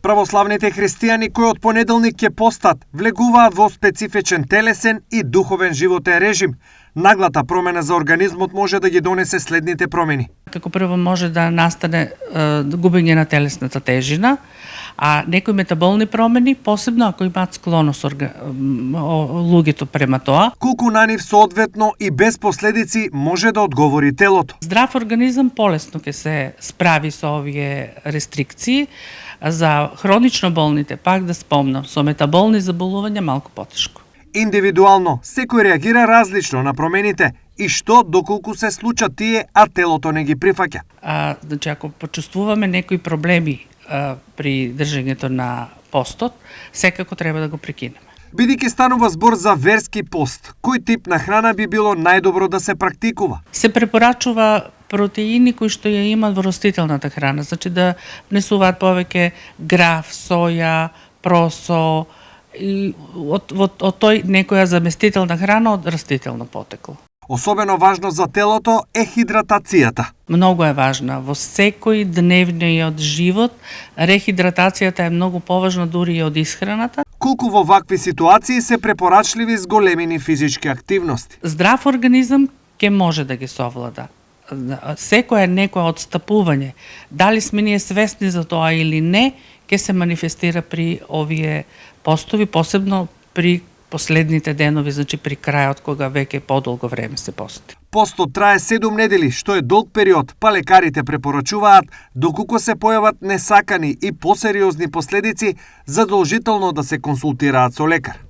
Православните христијани кои од понеделник ќе постат, влегуваат во специфичен телесен и духовен животен режим. Наглата промена за организмот може да ги донесе следните промени. Како прво може да настане губење на телесната тежина, а некои метаболни промени, посебно ако имаат склоност луѓето према тоа. Колку на нив соодветно и без последици може да одговори телото. Здрав организам полесно ќе се справи со овие рестрикции, за хронично болните, пак да спомнам, со метаболни заболувања малку потешко. Индивидуално, секој реагира различно на промените и што доколку се случат тие, а телото не ги прифаќа. Значи, ако почувствуваме некои проблеми при држењето на постот, секако треба да го прекинеме. Бидејќи станува збор за верски пост, кој тип на храна би било најдобро да се практикува? Се препорачува протеини кои што ја имаат во растителната храна, значи да внесуваат повеќе граф, соја, просо и од тој некоја заместителна храна од растително потекло. Особено важно за телото е хидратацијата. Многу е важна. Во секој дневниот живот рехидратацијата е многу поважна дури и од исхраната. Колку во вакви ситуации се препорачливи зголемени физички активности? Здрав организам ќе може да ги совлада. Секое некое отстапување, дали сме ние свесни за тоа или не, ќе се манифестира при овие постови, посебно при последните денови, значи при крајот кога веќе подолго време се пости. Постот трае 7 недели, што е долг период, па лекарите препорачуваат, доколку се појават несакани и посериозни последици, задолжително да се консултираат со лекар.